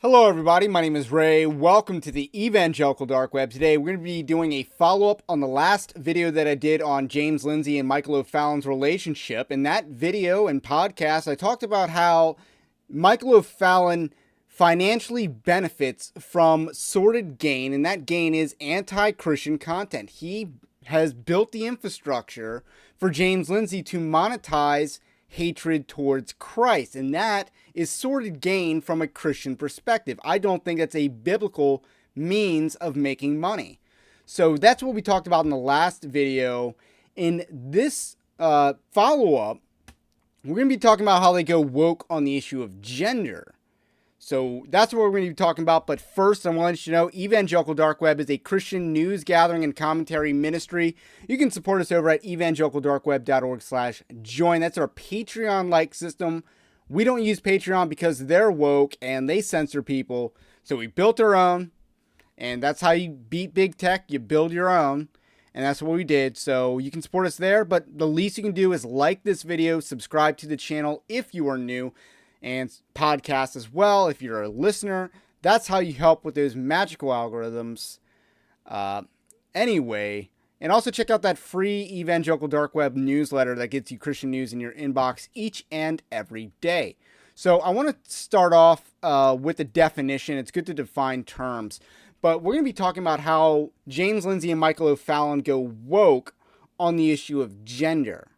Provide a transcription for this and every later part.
Hello everybody, my name is Ray. Welcome to the Evangelical Dark Web. Today we're going to be doing a follow-up on the last video that I did on James Lindsay and Michael O'Fallon's relationship. In that video and podcast, I talked about how Michael O'Fallon financially benefits from sordid gain, and that gain is anti-Christian content. He has built the infrastructure for James Lindsay to monetize hatred towards Christ, and that is sordid gain from a Christian perspective. I don't think that's a biblical means of making money. So that's what we talked about in the last video. In this follow-up, we're going to be talking about how they go woke on the issue of gender. So that's what we're going to be talking about. But first, I want to let you know, Evangelical Dark Web is a Christian news gathering and commentary ministry. You can support us over at evangelicaldarkweb.org/join. That's our Patreon-like system. We don't use Patreon because they're woke and they censor people. So we built our own. And that's how you beat big tech. You build your own. And that's what we did. So you can support us there. But the least you can do is like this video, subscribe to the channel if you are new, and podcast as well if you're a listener. That's how you help with those magical algorithms. Anyway, and also check out that free Evangelical Dark Web newsletter that gets you Christian news in your inbox each and every day. So I want to start off with the definition. It's good to define terms, but we're going to be talking about how James Lindsay and Michael O'Fallon go woke on the issue of gender.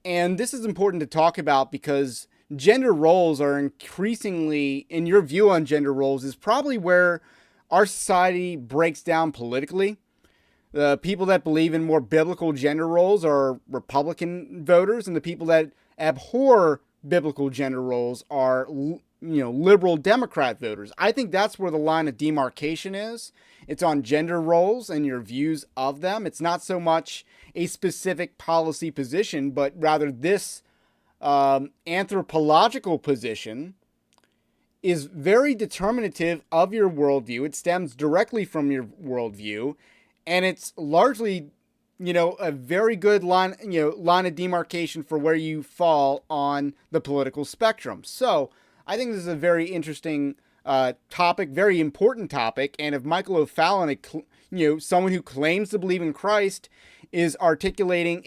And this is important to talk about because gender roles are increasingly, in your view on gender roles, is probably where our society breaks down politically. The people that believe in more biblical gender roles are Republican voters, and the people that abhor biblical gender roles are, liberal Democrat voters. I think that's where the line of demarcation is. It's on gender roles and your views of them. It's not so much a specific policy position, but rather this anthropological position is very determinative of your worldview. It stems directly from your worldview, and it's largely, a very good line of demarcation for where you fall on the political spectrum. So I think this is a very interesting topic, very important topic. And if Michael O'Fallon, someone who claims to believe in Christ, is articulating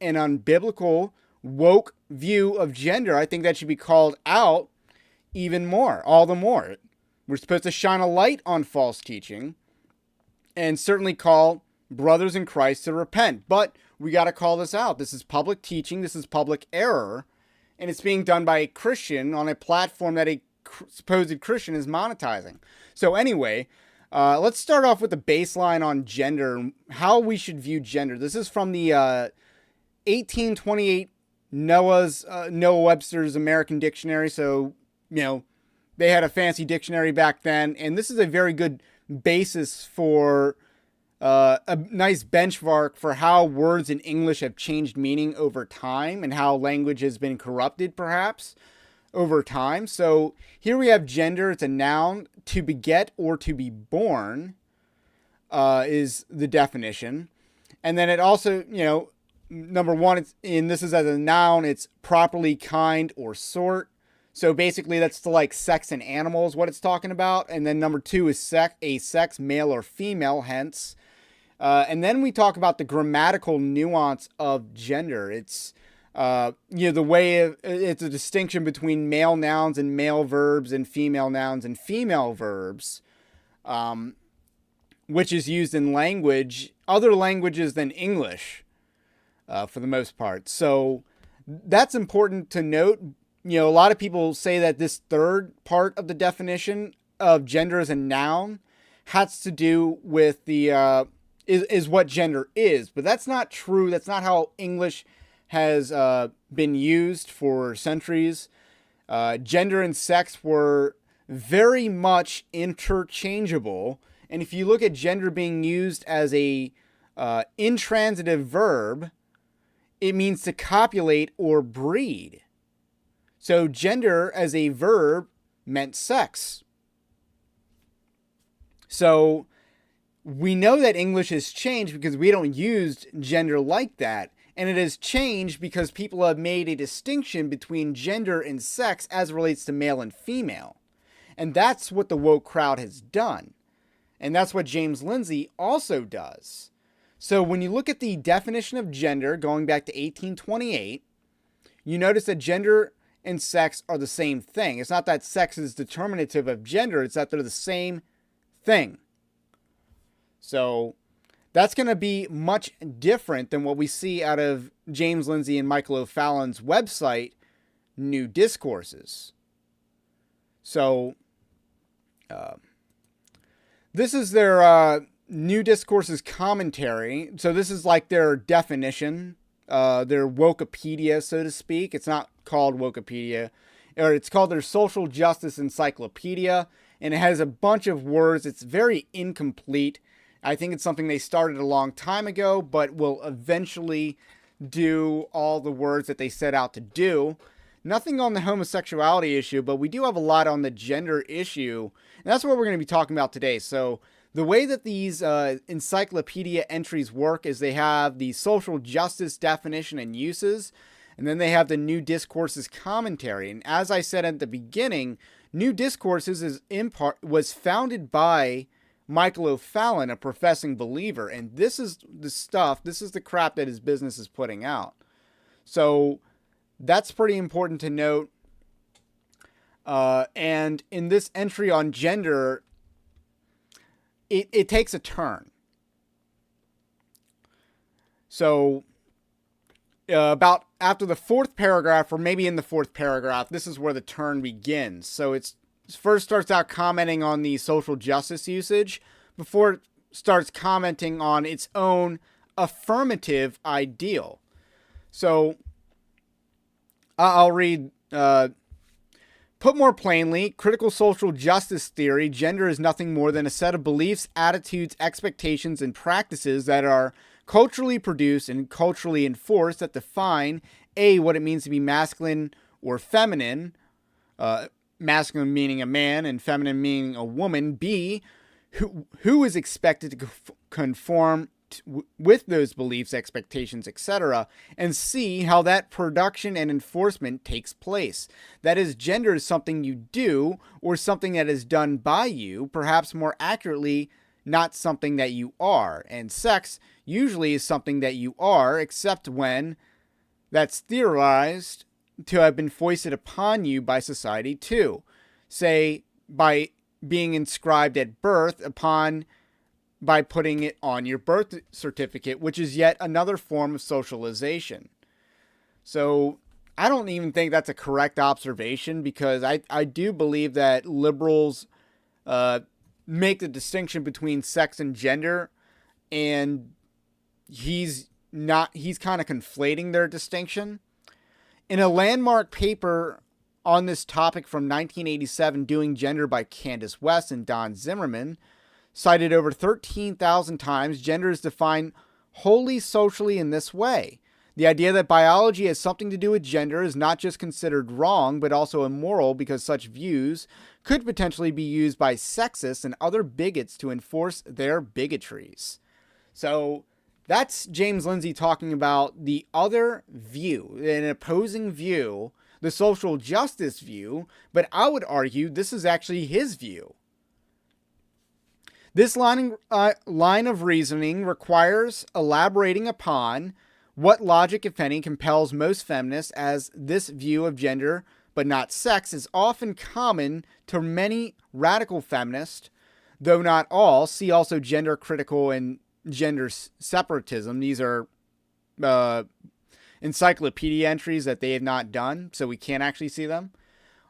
an unbiblical, woke view of gender, I think that should be called out even more, all the more. We're supposed to shine a light on false teaching and certainly call brothers in Christ to repent. But we got to call this out. This is public teaching. This is public error. And it's being done by a Christian on a platform that a supposed Christian is monetizing. So anyway, let's start off with the baseline on gender, how we should view gender. This is from the 1828 Noah Webster's American Dictionary. So, they had a fancy dictionary back then. And this is a very good basis for a nice benchmark for how words in English have changed meaning over time and how language has been corrupted, perhaps, over time. So here we have gender. It's a noun. To beget or to be born is the definition. And then it also, number one, this is as a noun, it's properly kind or sort. So basically that's to like sex and animals, what it's talking about. And then number two is sex, male or female, hence. And then we talk about the grammatical nuance of gender. It's, it's a distinction between male nouns and male verbs and female nouns and female verbs, which is used in other languages than English, for the most part. So that's important to note. A lot of people say that this third part of the definition of gender as a noun has to do with the is what gender is, but that's not true. That's not how English has been used for centuries. Gender and sex were very much interchangeable, and if you look at gender being used as a intransitive verb, it means to copulate or breed. So gender as a verb meant sex. So we know that English has changed because we don't use gender like that. And it has changed because people have made a distinction between gender and sex as it relates to male and female. And that's what the woke crowd has done. And that's what James Lindsay also does. So when you look at the definition of gender going back to 1828, you notice that gender and sex are the same thing. It's not that sex is determinative of gender, it's that they're the same thing. So that's going to be much different than what we see out of James Lindsay and Michael O'Fallon's website, New Discourses. So this is their New Discourses commentary. So this is like their definition, their Wokepedia, so to speak. It's not called Wokepedia, or it's called their Social Justice Encyclopedia, and it has a bunch of words. It's very incomplete. I think it's something they started a long time ago, but will eventually do all the words that they set out to do. Nothing on the homosexuality issue, but we do have a lot on the gender issue, and that's what we're going to be talking about today. So the way that these encyclopedia entries work is they have the social justice definition and uses, and then they have the New Discourses commentary. And as I said at the beginning, New Discourses was founded by Michael O'Fallon, a professing believer, and this is the crap that his business is putting out. So that's pretty important to note. And in this entry on gender, it takes a turn. So about after the fourth paragraph, or maybe in the fourth paragraph, this is where the turn begins. So it first starts out commenting on the social justice usage before it starts commenting on its own affirmative ideal. So I'll read, put more plainly, critical social justice theory, gender is nothing more than a set of beliefs, attitudes, expectations, and practices that are culturally produced and culturally enforced that define A, what it means to be masculine or feminine, masculine meaning a man and feminine meaning a woman, B, who is expected to conform with those beliefs, expectations, etc., and C, how that production and enforcement takes place. That is, gender is something you do or something that is done by you, perhaps more accurately, not something that you are. And sex usually is something that you are, except when that's theorized to have been foisted upon you by society too. Say, by being inscribed at birth by putting it on your birth certificate, which is yet another form of socialization. So I don't even think that's a correct observation, because I do believe that liberals make the distinction between sex and gender, and he's kind of conflating their distinction. In a landmark paper on this topic from 1987, Doing Gender by Candace West and Don Zimmerman, cited over 13,000 times, gender is defined wholly socially in this way. The idea that biology has something to do with gender is not just considered wrong, but also immoral, because such views could potentially be used by sexists and other bigots to enforce their bigotries. So that's James Lindsay talking about the other view, an opposing view, the social justice view, but I would argue this is actually his view. This line of reasoning requires elaborating upon what logic, if any, compels most feminists, as this view of gender, but not sex, is often common to many radical feminists, though not all. See also gender critical and gender separatism. These are encyclopedia entries that they have not done, so we can't actually see them.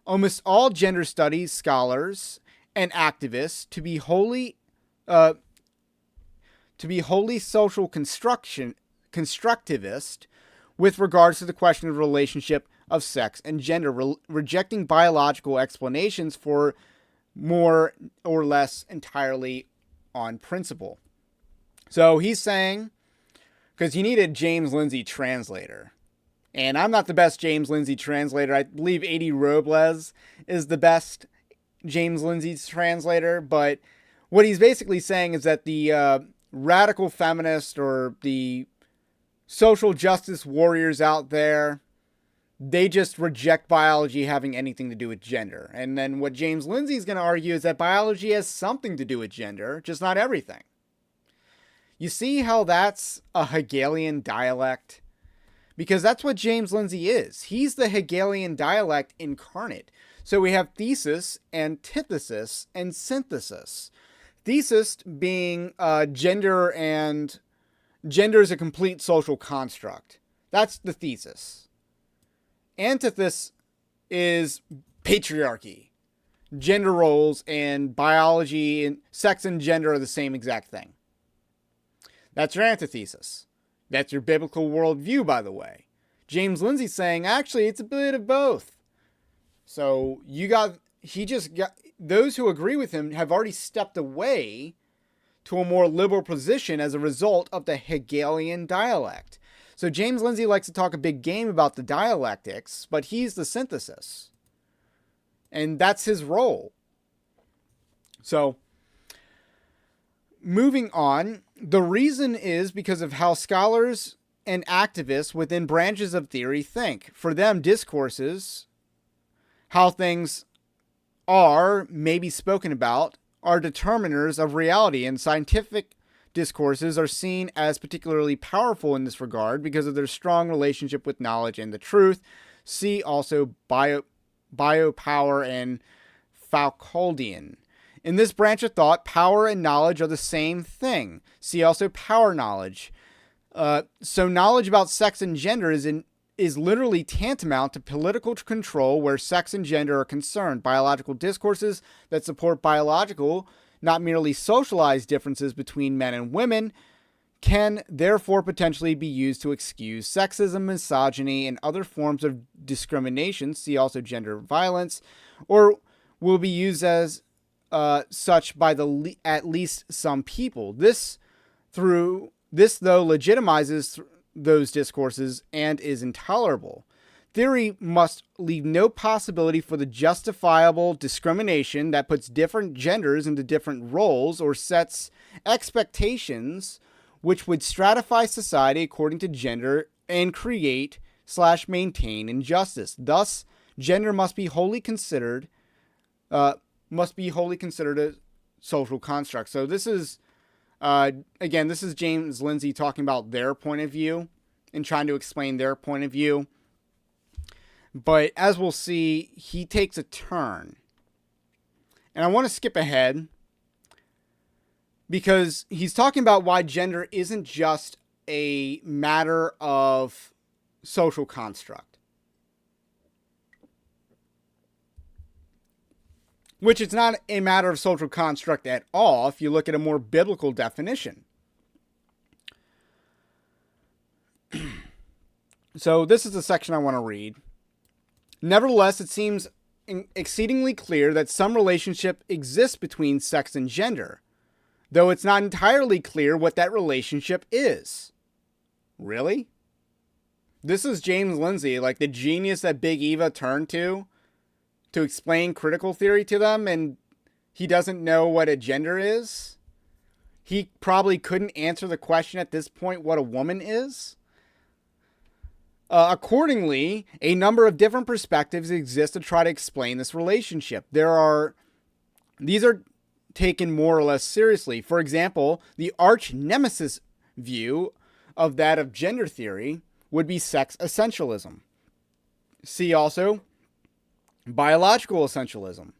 Almost all gender studies scholars and activists to be wholly social constructivist with regards to the question of the relationship of sex and gender, rejecting biological explanations for more or less entirely on principle. So he's saying, because you need a James Lindsay translator, and I'm not the best James Lindsay translator. I believe A.D. Robles is the best James Lindsay's translator, but what he's basically saying is that the radical feminist or the social justice warriors out there, They just reject biology having anything to do with gender. And then what James Lindsay is going to argue is that biology has something to do with gender, just not everything. You see how that's a Hegelian dialect? Because that's what James Lindsay is. He's the Hegelian dialect incarnate. So we have thesis, antithesis, and synthesis. Thesis being gender, and gender is a complete social construct. That's the thesis. Antithesis is patriarchy. Gender roles and biology and sex and gender are the same exact thing. That's your antithesis. That's your biblical worldview, by the way. James Lindsay's saying, actually, it's a bit of both. So those who agree with him have already stepped away to a more liberal position as a result of the Hegelian dialect. So James Lindsay likes to talk a big game about the dialectics, but he's the synthesis. And that's his role. So, moving on, the reason is because of how scholars and activists within branches of theory think. For them, discourses, how things are maybe spoken about, are determiners of reality, and scientific discourse are seen as particularly powerful in this regard because of their strong relationship with knowledge and the truth. See also biopower and Foucauldian. In this branch of thought, power and knowledge are the same thing. See also power knowledge. So knowledge about sex and gender is literally tantamount to political control where sex and gender are concerned. Biological discourses that support biological, not merely socialized differences between men and women, can therefore potentially be used to excuse sexism, misogyny, and other forms of discrimination, see also gender violence, or will be used as such by at least some people. This though legitimizes those discourses and is intolerable. Theory must leave no possibility for the justifiable discrimination that puts different genders into different roles or sets expectations which would stratify society according to gender and create/maintain injustice. Thus, gender must be wholly considered a social construct. So this is, again, this is James Lindsay talking about their point of view and trying to explain their point of view. But as we'll see, he takes a turn. And I want to skip ahead because he's talking about why gender isn't just a matter of social construct. Which it's not a matter of social construct at all if you look at a more biblical definition. So this is the section I want to read. Nevertheless, it seems exceedingly clear that some relationship exists between sex and gender, though it's not entirely clear what that relationship is. Really? This is James Lindsay, like the genius that Big Eva turned to explain critical theory to them, and he doesn't know what a gender is? He probably couldn't answer the question at this point what a woman is? Accordingly, a number of different perspectives exist to try to explain this relationship. These are taken more or less seriously. For example, the arch nemesis view of that of gender theory would be sex essentialism. See also biological essentialism,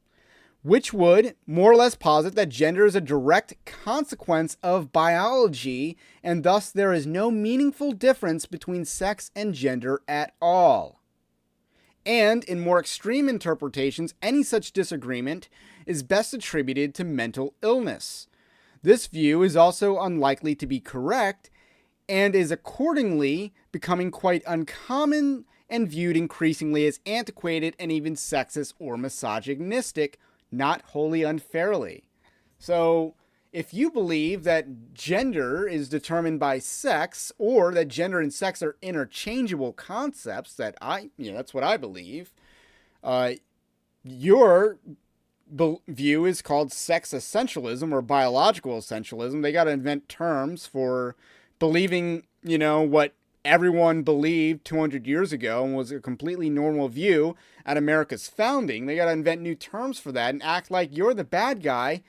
which would more or less posit that gender is a direct consequence of biology, and thus there is no meaningful difference between sex and gender at all. And in more extreme interpretations, any such disagreement is best attributed to mental illness. This view is also unlikely to be correct, and is accordingly becoming quite uncommon and viewed increasingly as antiquated and even sexist or misogynistic, not wholly unfairly. So, if you believe that gender is determined by sex, or that gender and sex are interchangeable concepts, that's what I believe, your view is called sex essentialism or biological essentialism. They got to invent terms for believing, what everyone believed 200 years ago and was a completely normal view at America's founding. They got to invent new terms for that and act like you're the bad guy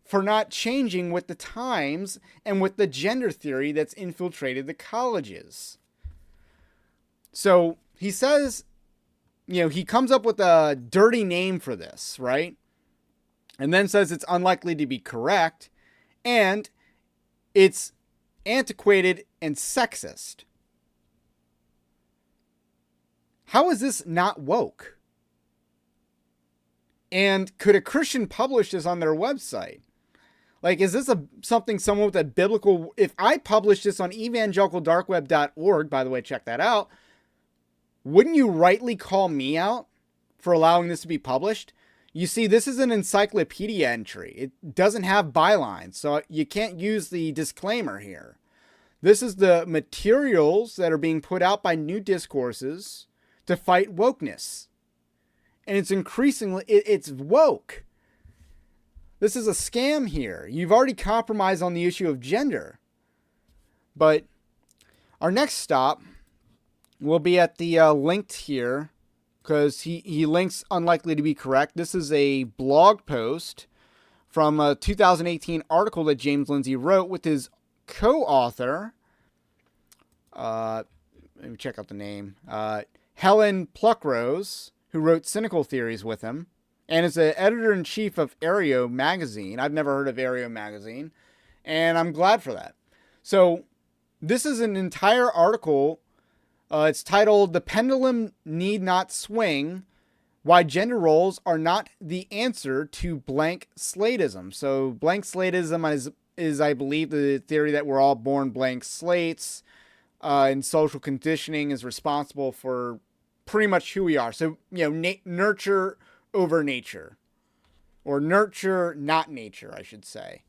for not changing with the times and with the gender theory that's infiltrated the colleges. So he says, he comes up with a dirty name for this, right? And then says it's unlikely to be correct and it's antiquated and sexist. How is this not woke? And could a Christian publish this on their website? Like, is this something someone with a biblical... If I publish this on evangelicaldarkweb.org, by the way, check that out, wouldn't you rightly call me out for allowing this to be published? You see, this is an encyclopedia entry. It doesn't have bylines, so you can't use the disclaimer here. This is the materials that are being put out by New Discourses to fight wokeness. And it's increasingly... It's woke. This is a scam here. You've already compromised on the issue of gender. But our next stop will be at the linked here, because he links unlikely to be correct. This is a blog post from a 2018 article that James Lindsay wrote with his co-author. Let me check out the name. Helen Pluckrose, who wrote Cynical Theories with him, and is the editor-in-chief of Aereo magazine. I've never heard of Aereo magazine, and I'm glad for that. So this is an entire article. It's titled, "The Pendulum Need Not Swing, Why Gender Roles Are Not the Answer to Blank Slateism." So blank slateism is, I believe, the theory that we're all born blank slates, and social conditioning is responsible for pretty much who we are. So, nurture over nature, or nurture, not nature, I should say.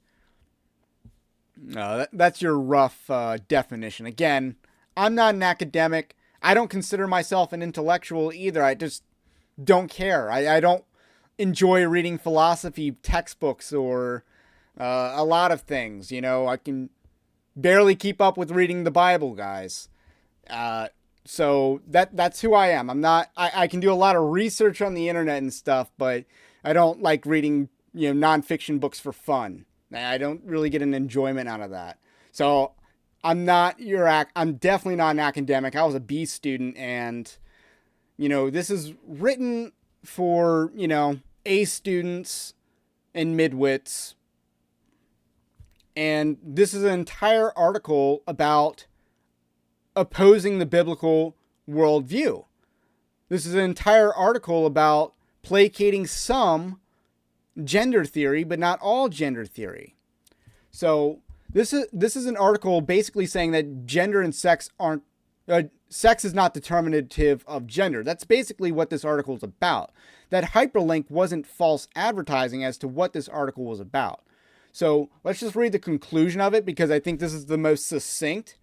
That's your rough definition. Again, I'm not an academic. I don't consider myself an intellectual either. I just don't care. I don't enjoy reading philosophy textbooks or a lot of things. I can barely keep up with reading the Bible, guys. So that's who I am. I can do a lot of research on the internet and stuff, but I don't like reading, nonfiction books for fun. I don't really get an enjoyment out of that. So I'm definitely not an academic. I was a B student, and, this is written for, A students and midwits. And this is an entire article about opposing the biblical worldview. This is an entire article about placating some gender theory, but not all gender theory. So this is an article basically saying that gender and sex aren't... sex is not determinative of gender. That's basically what this article is about. That hyperlink wasn't false advertising as to what this article was about. So let's just read the conclusion of it, because I think this is the most succinct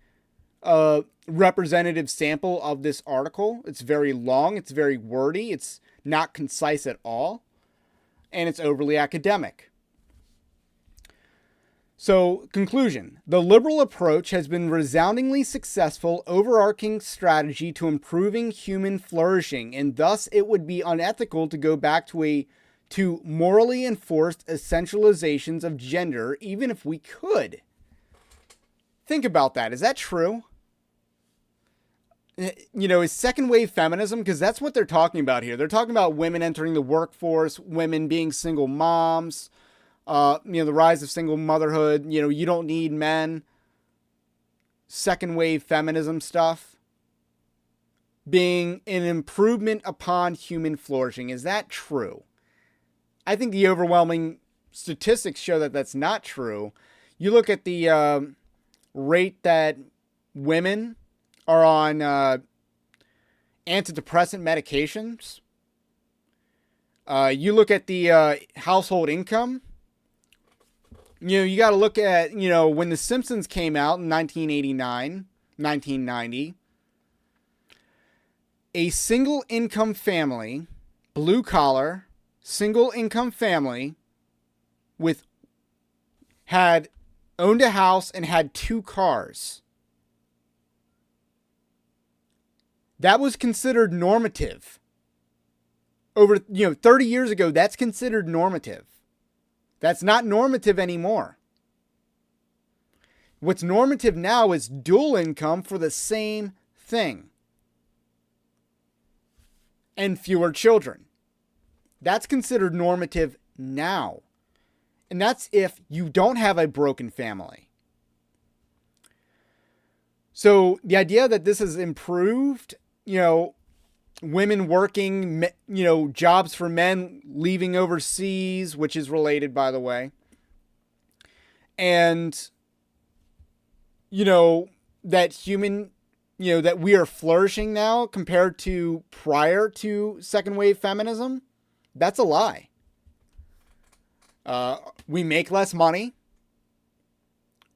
representative sample of this article. It's very long, it's very wordy, it's not concise at all, and it's overly academic. So, conclusion. The liberal approach has been resoundingly successful overarching strategy to improving human flourishing, and thus it would be unethical to go back to morally enforced essentializations of gender, even if we could. Think about that. Is that true? Is second wave feminism, because that's what they're talking about here. They're talking about women entering the workforce, women being single moms, the rise of single motherhood, you don't need men. Second wave feminism stuff being an improvement upon human flourishing. Is that true? I think the overwhelming statistics show that that's not true. You look at the rate that women are on antidepressant medications. You look at the household income. You got to look at, when The Simpsons came out in 1989, 1990, a single income family, blue collar, single income family had owned a house and had 2 cars. That was considered normative. Over 30 years ago, that's considered normative. That's not normative anymore. What's normative now is dual income for the same thing. And fewer children. That's considered normative now. And that's if you don't have a broken family. So the idea that this has improved, women working, jobs for men leaving overseas, which is related, by the way. And, that that we are flourishing now compared to prior to second wave feminism, that's a lie. We make less money.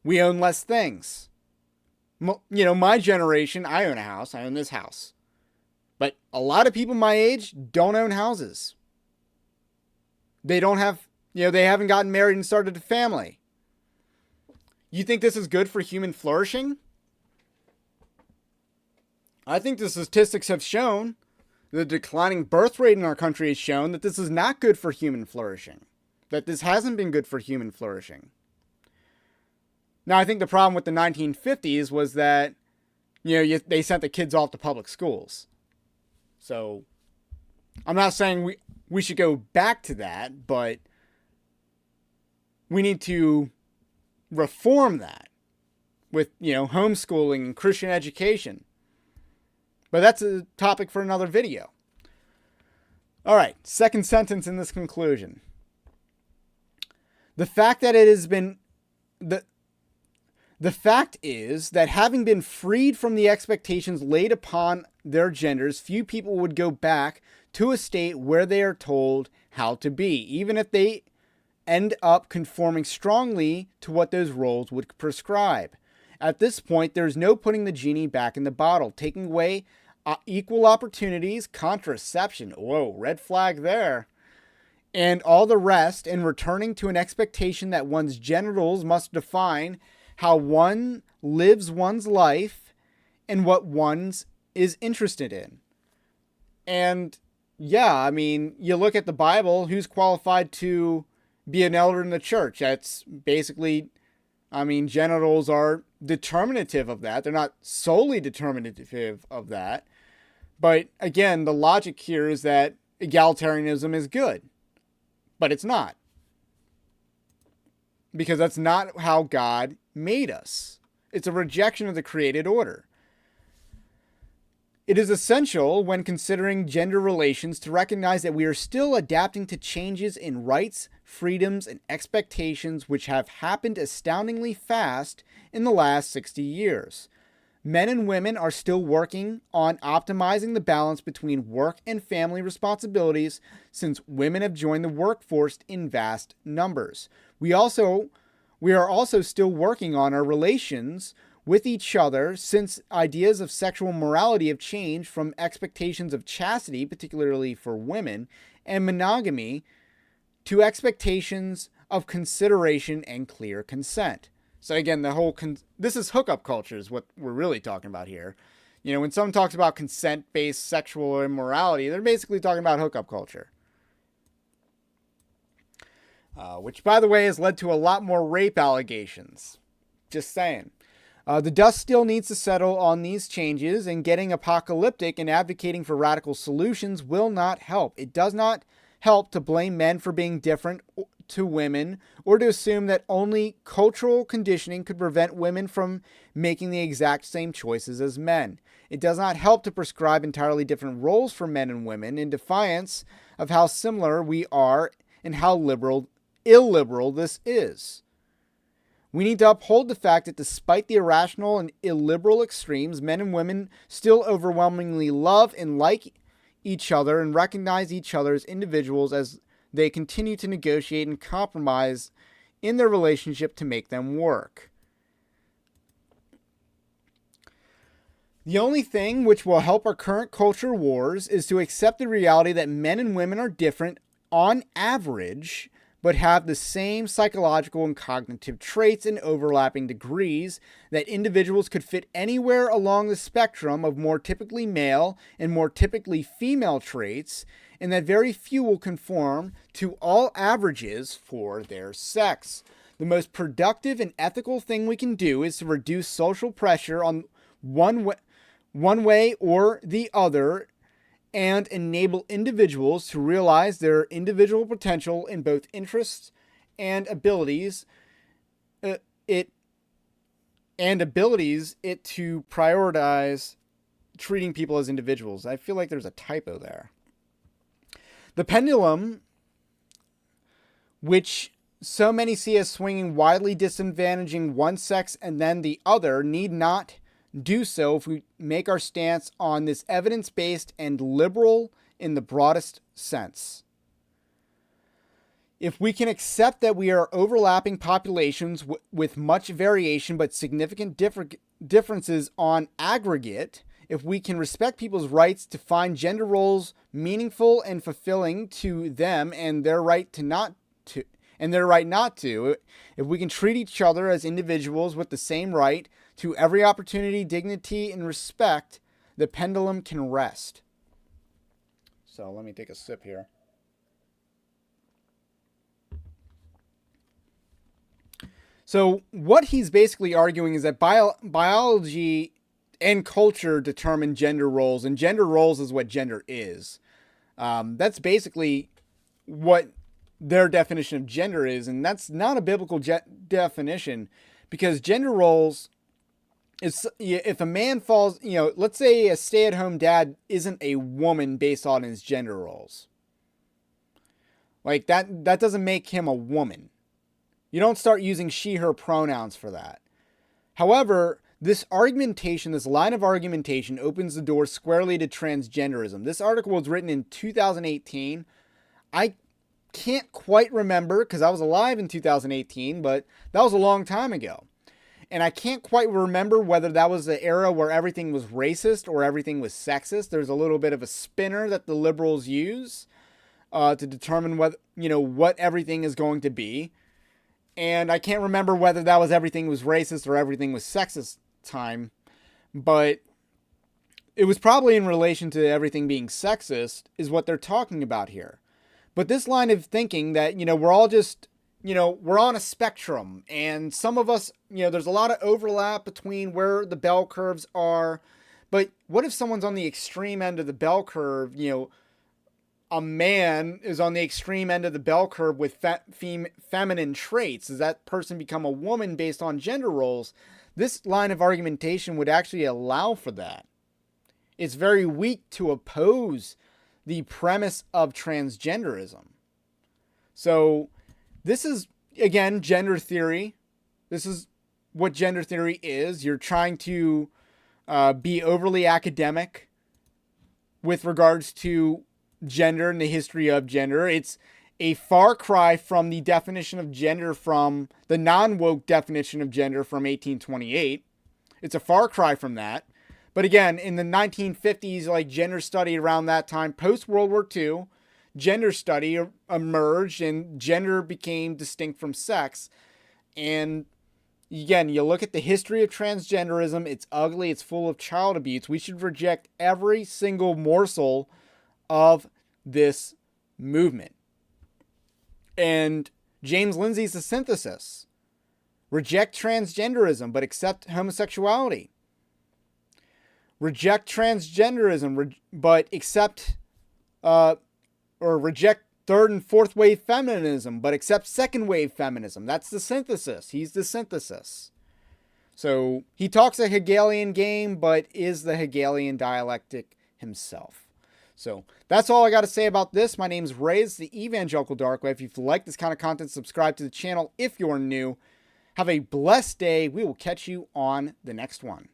We own less things. My generation, I own a house. I own this house. But a lot of people my age don't own houses. They don't have, they haven't gotten married and started a family. You think this is good for human flourishing? I think the statistics have shown, the declining birth rate in our country has shown that this is not good for human flourishing. That this hasn't been good for human flourishing. Now, I think the problem with the 1950s was that, they sent the kids off to public schools. So, I'm not saying we should go back to that, but we need to reform that with, homeschooling and Christian education. But that's a topic for another video. All right, second sentence in this conclusion. The fact that it has been... The fact is that having been freed from the expectations laid upon their genders, few people would go back to a state where they are told how to be, even if they end up conforming strongly to what those roles would prescribe. At this point, there is no putting the genie back in the bottle, taking away equal opportunities, contraception, whoa, red flag there, and all the rest, and returning to an expectation that one's genitals must define how one lives one's life and what one's is interested in. And yeah, you look at the Bible, who's qualified to be an elder in the church? That's basically, genitals are determinative of that. They're not solely determinative of that. But again, the logic here is that egalitarianism is good. But it's not. Because that's not how God made us. It's a rejection of the created order. It is essential when considering gender relations to recognize that we are still adapting to changes in rights, freedoms, and expectations which have happened astoundingly fast in the last 60 years. Men and women are still working on optimizing the balance between work and family responsibilities since women have joined the workforce in vast numbers. We are also still working on our relations with each other since ideas of sexual morality have changed from expectations of chastity, particularly for women, and monogamy to expectations of consideration and clear consent. So again, this is hookup culture is what we're really talking about here. When someone talks about consent-based sexual immorality, they're basically talking about hookup culture. Which, by the way, has led to a lot more rape allegations. Just saying. The dust still needs to settle on these changes, and getting apocalyptic and advocating for radical solutions will not help. It does not help to blame men for being different to women or to assume that only cultural conditioning could prevent women from making the exact same choices as men. It does not help to prescribe entirely different roles for men and women in defiance of how similar we are and how illiberal this is. We need to uphold the fact that despite the irrational and illiberal extremes, men and women still overwhelmingly love and like each other and recognize each other as individuals as they continue to negotiate and compromise in their relationship to make them work. The only thing which will help our current culture wars is to accept the reality that men and women are different on average, but have the same psychological and cognitive traits in overlapping degrees, that individuals could fit anywhere along the spectrum of more typically male and more typically female traits, and that very few will conform to all averages for their sex. The most productive and ethical thing we can do is to reduce social pressure on one way or the other, and enable individuals to realize their individual potential in both interests and abilities. It to prioritize treating people as individuals. I feel like there's a typo there. The pendulum, which so many see as swinging widely disadvantaging one sex and then the other, need not do so if we make our stance on this evidence-based and liberal in the broadest sense. If we can accept that we are overlapping populations with much variation but significant differences on aggregate, if we can respect people's rights to find gender roles meaningful and fulfilling to them and their right not to, if we can treat each other as individuals with the same right to every opportunity, dignity, and respect, the pendulum can rest. So let me take a sip here. So what he's basically arguing is that biology and culture determine gender roles, and gender roles is what gender is. That's basically what their definition of gender is, and that's not a biblical definition, because gender roles is, if a man falls, let's say a stay-at-home dad isn't a woman based on his gender roles. Like that doesn't make him a woman. You don't start using she, her pronouns for that. However, this line of argumentation opens the door squarely to transgenderism. This article was written in 2018. I can't quite remember because I was alive in 2018, but that was a long time ago. And I can't quite remember whether that was the era where everything was racist or everything was sexist. There's a little bit of a spinner that the liberals use to determine what everything is going to be. And I can't remember whether that was everything was racist or everything was sexist time. But it was probably in relation to everything being sexist is what they're talking about here. But this line of thinking that, we're all just, we're on a spectrum, and some of us, there's a lot of overlap between where the bell curves are. But what if someone's on the extreme end of the bell curve? A man is on the extreme end of the bell curve with feminine traits. Does that person become a woman based on gender roles? This line of argumentation would actually allow for that. It's very weak to oppose the premise of transgenderism. So this is, again, gender theory. This is what gender theory is. You're trying to be overly academic with regards to gender and the history of gender. It's a far cry from the definition of gender from the non-woke definition of gender from 1828. It's a far cry from that. But again, in the 1950s, like gender study around that time, post-World War II, gender study emerged and gender became distinct from sex. And again, you look at the history of transgenderism, it's ugly, it's full of child abuse. We should reject every single morsel of this movement. And James Lindsay's the synthesis. Reject transgenderism, but accept homosexuality. Reject transgenderism, but accept or reject third and fourth wave feminism, but accept second wave feminism. That's the synthesis. He's the synthesis. So he talks a Hegelian game, but is the Hegelian dialectic himself. So that's all I got to say about this. My name is Ray. It's the Evangelical Dark Web. If you like this kind of content, subscribe to the channel if you're new. Have a blessed day. We will catch you on the next one.